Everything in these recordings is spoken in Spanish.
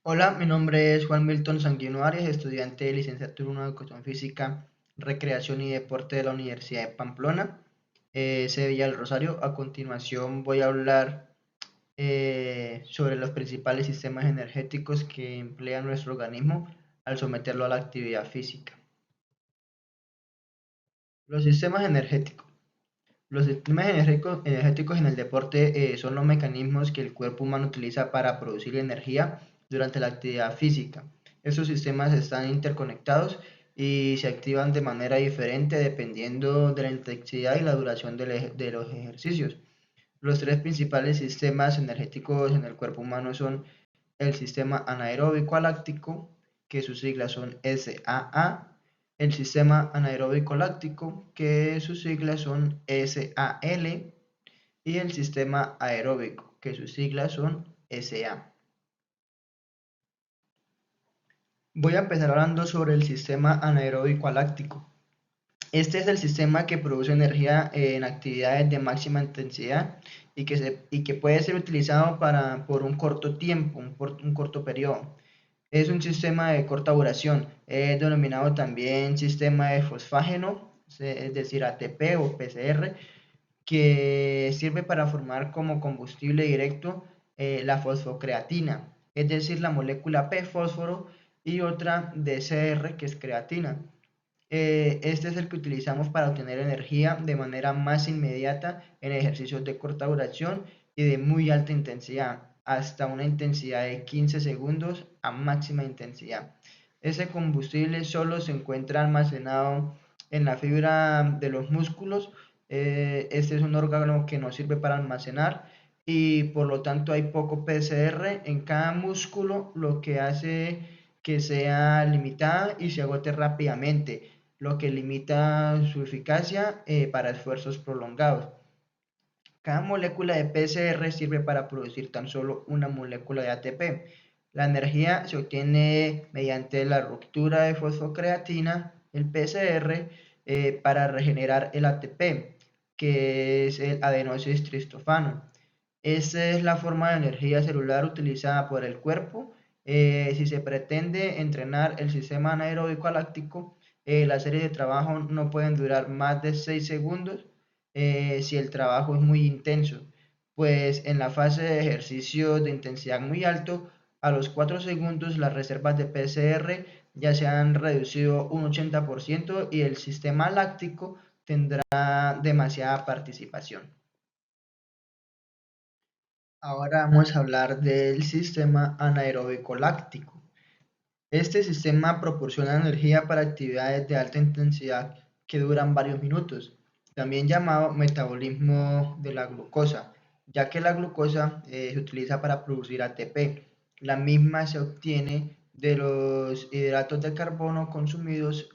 Hola, mi nombre es Juan Milton Sanguino Arias, estudiante de licenciatura en Educación Física, Recreación y Deporte de la Universidad de Pamplona, sede Villa del Rosario. A continuación voy a hablar sobre los principales sistemas energéticos que emplea nuestro organismo al someterlo a la actividad física. Los sistemas energéticos. Los sistemas energéticos en el deporte son los mecanismos que el cuerpo humano utiliza para producir energía durante la actividad física. Estos sistemas están interconectados y se activan de manera diferente dependiendo de la intensidad y la duración de los ejercicios. Los tres principales sistemas energéticos en el cuerpo humano son el sistema anaeróbico láctico, que sus siglas son SAA, el sistema anaeróbico láctico, que sus siglas son SAL, y el sistema aeróbico, que sus siglas son SA. Voy a empezar hablando sobre el sistema anaeróbico láctico. Este es el sistema que produce energía en actividades de máxima intensidad y que puede ser utilizado por un corto tiempo, un corto periodo. Es un sistema de corta duración, es denominado también sistema de fosfágeno, es decir, ATP o PCR, que sirve para formar como combustible directo la fosfocreatina, es decir, la molécula P fósforo y otra DCR que es creatina. Este es el que utilizamos para obtener energía de manera más inmediata en ejercicios de corta duración y de muy alta intensidad, hasta una intensidad de 15 segundos a máxima intensidad. Ese combustible solo se encuentra almacenado en la fibra de los músculos. Este es un órgano que nos sirve para almacenar y por lo tanto hay poco PCR en cada músculo, lo que hace que sea limitada y se agote rápidamente, lo que limita su eficacia para esfuerzos prolongados. Cada molécula de PCR sirve para producir tan solo una molécula de ATP. La energía se obtiene mediante la ruptura de fosfocreatina, el PCR, para regenerar el ATP, que es el adenosis tristofano. Esa es la forma de energía celular utilizada por el cuerpo. Si se pretende entrenar el sistema anaeróbico láctico, las series de trabajo no pueden durar más de 6 segundos si el trabajo es muy intenso, pues en la fase de ejercicio de intensidad muy alto, a los 4 segundos las reservas de PCR ya se han reducido un 80% y el sistema láctico tendrá demasiada participación. Ahora vamos a hablar del sistema anaeróbico láctico. Este sistema proporciona energía para actividades de alta intensidad que duran varios minutos, también llamado metabolismo de la glucosa, ya que la glucosa se utiliza para producir ATP. La misma se obtiene de los hidratos de carbono consumidos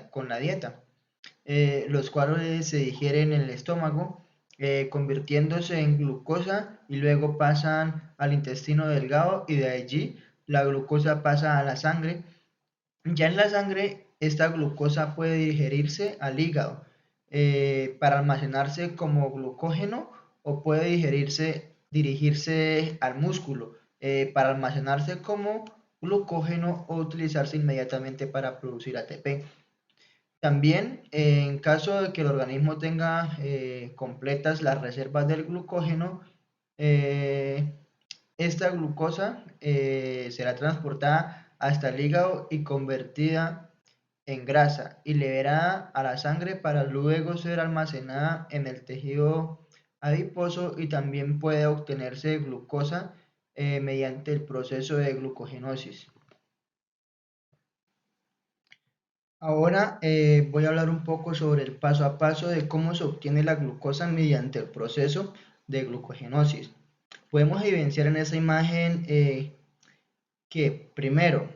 con la dieta, los cuales se digieren en el estómago, convirtiéndose en glucosa y luego pasan al intestino delgado y de allí la glucosa pasa a la sangre. Ya en la sangre, esta glucosa puede digerirse al hígado para almacenarse como glucógeno o puede dirigirse al músculo para almacenarse como glucógeno o utilizarse inmediatamente para producir ATP. También, en caso de que el organismo tenga completas las reservas del glucógeno, eh, esta glucosa será transportada hasta el hígado y convertida en grasa y liberada a la sangre para luego ser almacenada en el tejido adiposo y también puede obtenerse glucosa mediante el proceso de glucogenosis. Ahora voy a hablar un poco sobre el paso a paso de cómo se obtiene la glucosa mediante el proceso de glucogenosis. Podemos evidenciar en esa imagen que primero,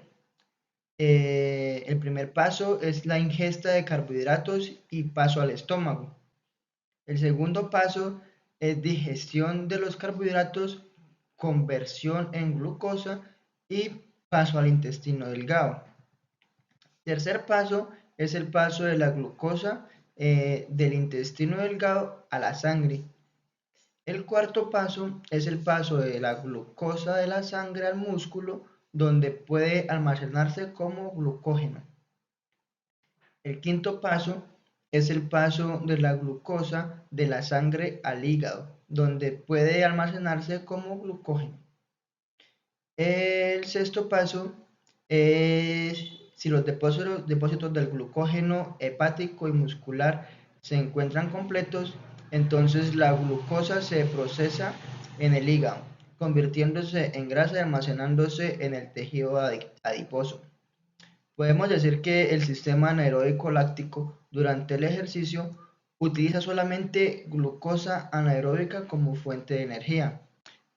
el primer paso es la ingesta de carbohidratos y paso al estómago. El segundo paso es digestión de los carbohidratos, conversión en glucosa y paso al intestino delgado. Tercer paso es el paso de la glucosa del intestino delgado a la sangre. El cuarto paso es el paso de la glucosa de la sangre al músculo donde puede almacenarse como glucógeno. El quinto paso es el paso de la glucosa de la sangre al hígado, donde puede almacenarse como glucógeno. El sexto paso es si los depósitos del glucógeno hepático y muscular se encuentran completos, entonces la glucosa se procesa en el hígado, convirtiéndose en grasa y almacenándose en el tejido adiposo. Podemos decir que el sistema anaeróbico láctico durante el ejercicio utiliza solamente glucosa anaeróbica como fuente de energía.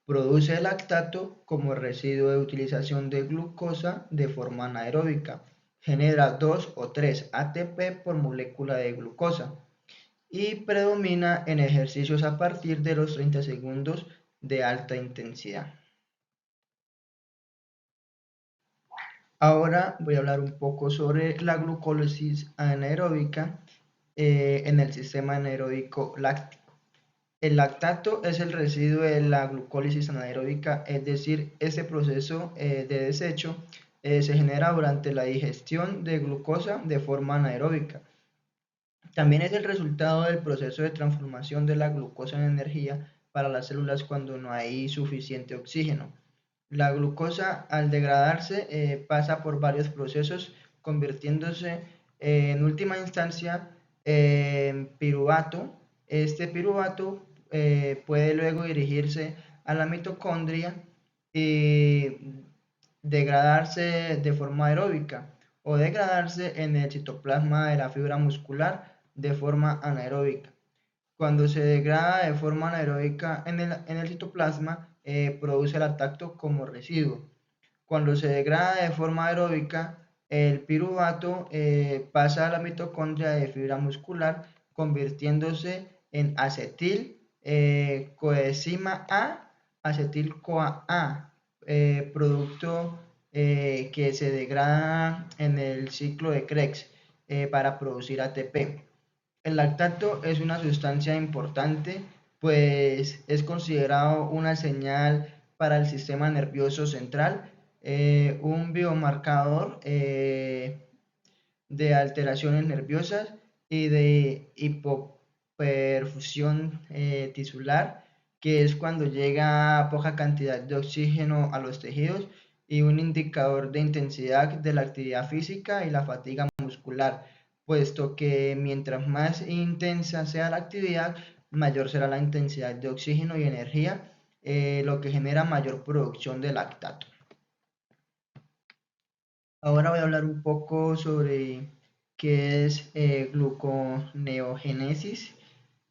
Produce lactato como residuo de utilización de glucosa de forma anaeróbica. Genera 2 o 3 ATP por molécula de glucosa y predomina en ejercicios a partir de los 30 segundos de alta intensidad. Ahora voy a hablar un poco sobre la glucólisis anaeróbica en el sistema anaeróbico láctico. El lactato es el residuo de la glucólisis anaeróbica, es decir, este proceso de desecho se genera durante la digestión de glucosa de forma anaeróbica. También es el resultado del proceso de transformación de la glucosa en energía para las células cuando no hay suficiente oxígeno. La glucosa al degradarse pasa por varios procesos convirtiéndose en última instancia en piruvato. Este piruvato puede luego dirigirse a la mitocondria y degradarse de forma aeróbica o degradarse en el citoplasma de la fibra muscular de forma anaeróbica. Cuando se degrada de forma anaeróbica en el citoplasma, produce el lactato como residuo. Cuando se degrada de forma aeróbica, el piruvato pasa a la mitocondria de fibra muscular, convirtiéndose en acetil coenzima A, acetil-CoA A, producto que se degrada en el ciclo de Krebs para producir ATP. El lactato es una sustancia importante, pues es considerado una señal para el sistema nervioso central, un biomarcador de alteraciones nerviosas y de hipoperfusión tisular, que es cuando llega poca cantidad de oxígeno a los tejidos, y un indicador de intensidad de la actividad física y la fatiga muscular, puesto que mientras más intensa sea la actividad, mayor será la intensidad de oxígeno y energía, lo que genera mayor producción de lactato. Ahora voy a hablar un poco sobre qué es gluconeogénesis.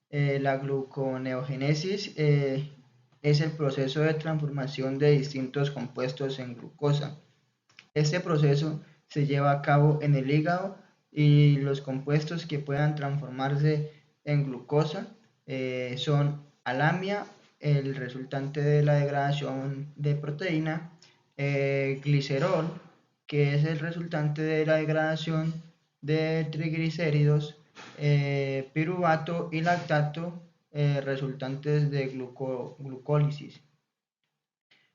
La gluconeogénesis es el proceso de transformación de distintos compuestos en glucosa. Este proceso se lleva a cabo en el hígado y los compuestos que puedan transformarse en glucosa son alamia, el resultante de la degradación de proteína, glicerol, que es el resultante de la degradación de triglicéridos, piruvato y lactato, resultantes de glucólisis.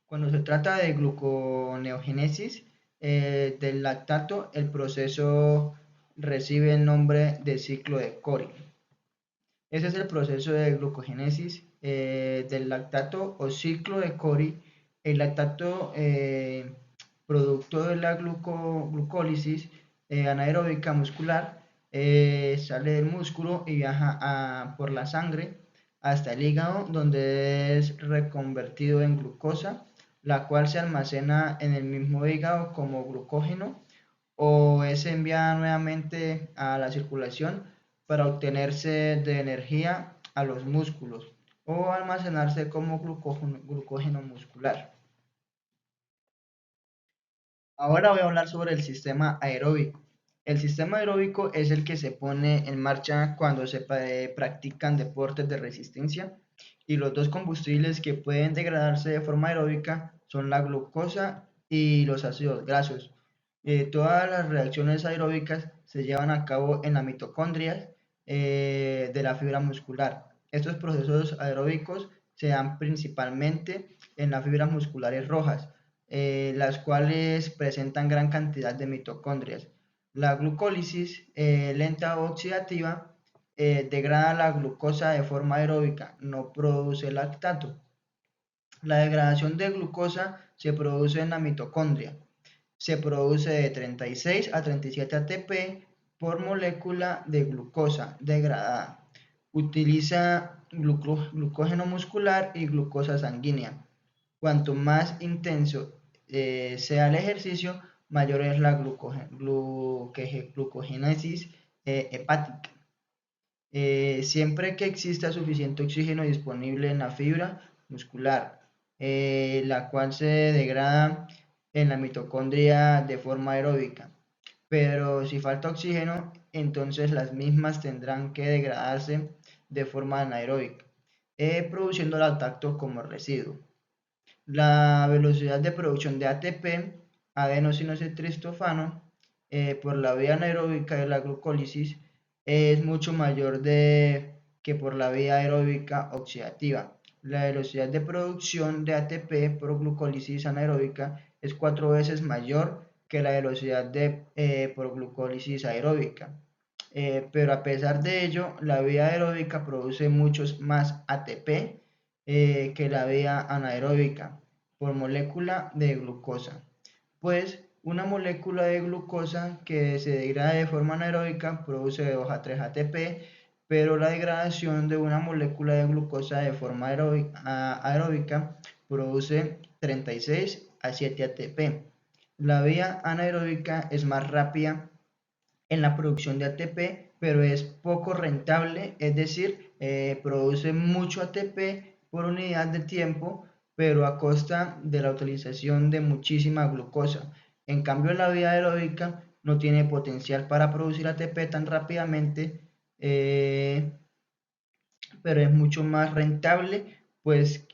Cuando se trata de gluconeogénesis del lactato, el proceso recibe el nombre de ciclo de Cori. Ese es el proceso de glucogénesis del lactato o ciclo de Cori. El lactato, producto de la glucólisis anaeróbica muscular, sale del músculo y viaja por la sangre hasta el hígado, donde es reconvertido en glucosa, la cual se almacena en el mismo hígado como glucógeno o es enviada nuevamente a la circulación para obtenerse de energía a los músculos o almacenarse como glucógeno muscular. Ahora voy a hablar sobre el sistema aeróbico. El sistema aeróbico es el que se pone en marcha cuando se practican deportes de resistencia, y los dos combustibles que pueden degradarse de forma aeróbica son la glucosa y los ácidos grasos. Todas las reacciones aeróbicas se llevan a cabo en la mitocondria de la fibra muscular. Estos procesos aeróbicos se dan principalmente en las fibras musculares rojas, las cuales presentan gran cantidad de mitocondrias. La glucólisis lenta o oxidativa degrada la glucosa de forma aeróbica, no produce lactato. La degradación de glucosa se produce en la mitocondria. Se produce de 36 a 37 ATP por molécula de glucosa degradada. Utiliza glucógeno muscular y glucosa sanguínea. Cuanto más intenso sea el ejercicio, mayor es la glucogénesis hepática. Siempre que exista suficiente oxígeno disponible en la fibra muscular, la cual se degrada en la mitocondria de forma aeróbica. Pero si falta oxígeno, entonces las mismas tendrán que degradarse de forma anaeróbica, produciendo lactato como residuo. La velocidad de producción de ATP, adenosinotriptofano, por la vía anaeróbica de la glucólisis es mucho mayor que por la vía aeróbica oxidativa. La velocidad de producción de ATP por glucólisis anaeróbica es 4 veces mayor que la velocidad por glucólisis aeróbica. Pero a pesar de ello, la vía aeróbica produce muchos más ATP que la vía anaeróbica por molécula de glucosa. Pues una molécula de glucosa que se degrada de forma anaeróbica produce de 2 a 3 ATP, pero la degradación de una molécula de glucosa de forma aeróbica produce 36 a 7 ATP. La vía anaeróbica es más rápida en la producción de ATP, pero es poco rentable, es decir, produce mucho ATP por unidad de tiempo, pero a costa de la utilización de muchísima glucosa. En cambio, la vía aeróbica no tiene potencial para producir ATP tan rápidamente, pero es mucho más rentable, pues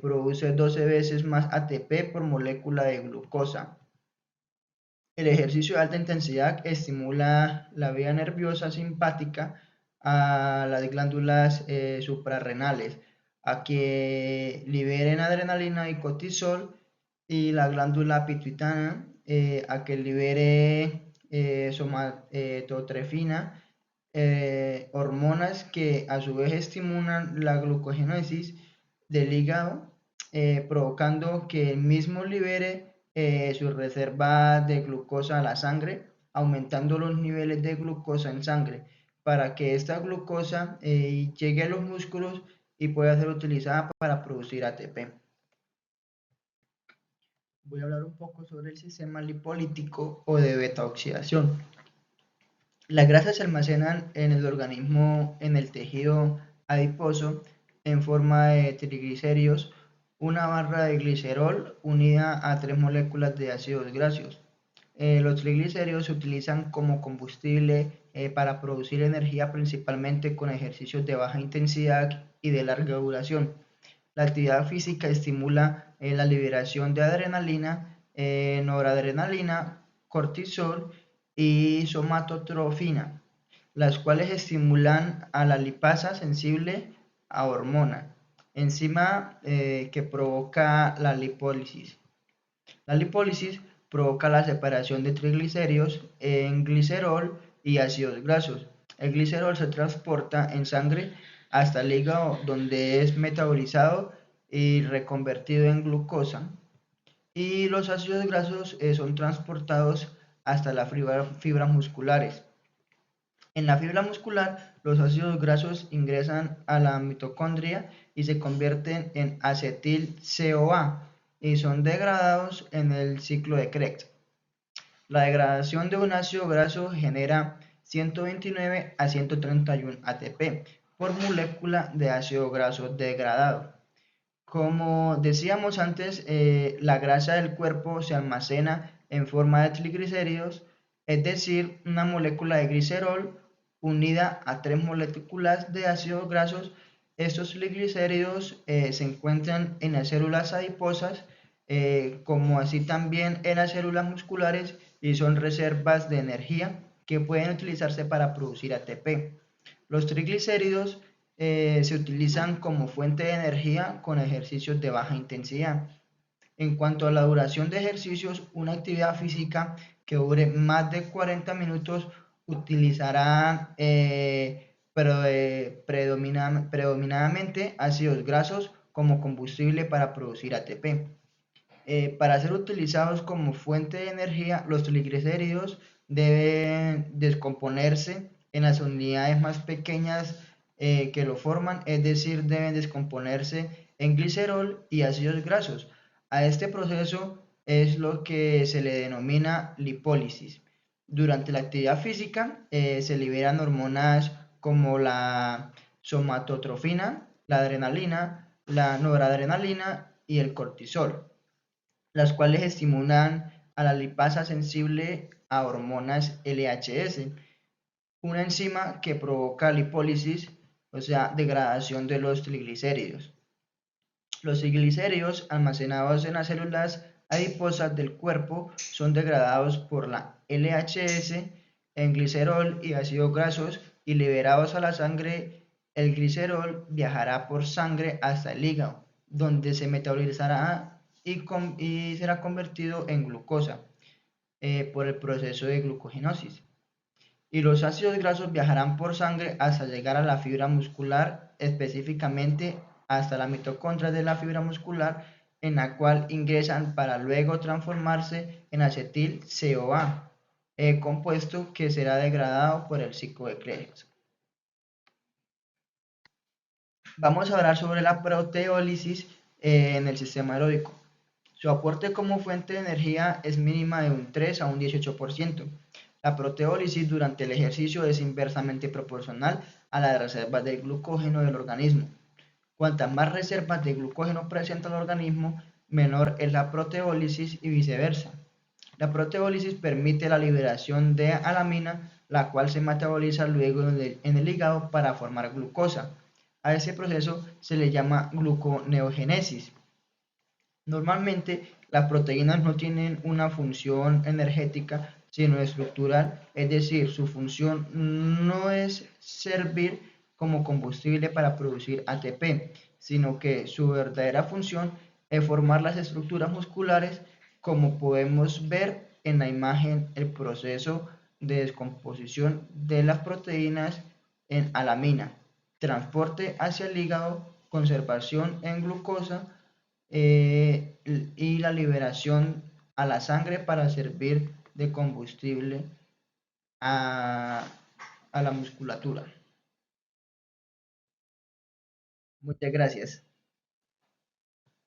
produce 12 veces más ATP por molécula de glucosa. El ejercicio de alta intensidad estimula la vía nerviosa simpática a las glándulas suprarrenales a que liberen adrenalina y cortisol, y la glándula pituitaria a que libere somatotrefina, hormonas que a su vez estimulan la glucogénesis del hígado, provocando que el mismo libere su reserva de glucosa a la sangre, aumentando los niveles de glucosa en sangre para que esta glucosa llegue a los músculos y pueda ser utilizada para producir ATP. Voy a hablar un poco sobre el sistema lipolítico o de beta-oxidación. Las grasas se almacenan en el organismo, en el tejido adiposo, en forma de triglicéridos, una barra de glicerol unida a 3 moléculas de ácidos grasos. Los triglicéridos se utilizan como combustible para producir energía, principalmente con ejercicios de baja intensidad y de larga duración. La actividad física estimula la liberación de adrenalina, noradrenalina, cortisol y somatotrofina, las cuales estimulan a la lipasa sensible a hormona, enzima que provoca la lipólisis. La lipólisis provoca la separación de triglicéridos en glicerol y ácidos grasos. El glicerol se transporta en sangre hasta el hígado, donde es metabolizado y reconvertido en glucosa, y los ácidos grasos son transportados hasta las fibras musculares. En la fibra muscular, los ácidos grasos ingresan a la mitocondria y se convierten en acetil-CoA y son degradados en el ciclo de Krebs. La degradación de un ácido graso genera 129 a 131 ATP por molécula de ácido graso degradado. Como decíamos antes, la grasa del cuerpo se almacena en forma de triglicéridos, es decir, una molécula de glicerol unida a 3 moléculas de ácidos grasos. Estos triglicéridos se encuentran en las células adiposas, como así también en las células musculares, y son reservas de energía que pueden utilizarse para producir ATP. Los triglicéridos se utilizan como fuente de energía con ejercicios de baja intensidad. En cuanto a la duración de ejercicios, una actividad física que dure más de 40 minutos utilizará predominantemente ácidos grasos como combustible para producir ATP. Para ser utilizados como fuente de energía, los triglicéridos deben descomponerse en las unidades más pequeñas que lo forman, es decir, deben descomponerse en glicerol y ácidos grasos. A este proceso es lo que se le denomina lipólisis. Durante la actividad física se liberan hormonas como la somatotrofina, la adrenalina, la noradrenalina y el cortisol, las cuales estimulan a la lipasa sensible a hormonas LHS, una enzima que provoca lipólisis, o sea, degradación de los triglicéridos. Los triglicéridos almacenados en las células adiposas del cuerpo son degradados por la LHS en glicerol y ácidos grasos y liberados a la sangre. El glicerol viajará por sangre hasta el hígado, donde se metabolizará y será convertido en glucosa por el proceso de glucogenosis. Y los ácidos grasos viajarán por sangre hasta llegar a la fibra muscular, específicamente hasta la mitocondria de la fibra muscular, en la cual ingresan para luego transformarse en acetil-CoA, compuesto que será degradado por el ciclo de Krebs. Vamos a hablar sobre la proteólisis en el sistema aeróbico. Su aporte como fuente de energía es mínima de un 3 a un 18%. La proteólisis durante el ejercicio es inversamente proporcional a las reservas de glucógeno del organismo. Cuantas más reservas de glucógeno presenta el organismo, menor es la proteólisis y viceversa. La proteólisis permite la liberación de alamina, la cual se metaboliza luego en el hígado para formar glucosa. A ese proceso se le llama gluconeogénesis. Normalmente, las proteínas no tienen una función energética, sino estructural, es decir, su función no es servir como combustible para producir ATP, sino que su verdadera función es formar las estructuras musculares, como podemos ver en la imagen, el proceso de descomposición de las proteínas en alamina, transporte hacia el hígado, conservación en glucosa, y la liberación a la sangre para servir de combustible a, a la musculatura. Muchas gracias.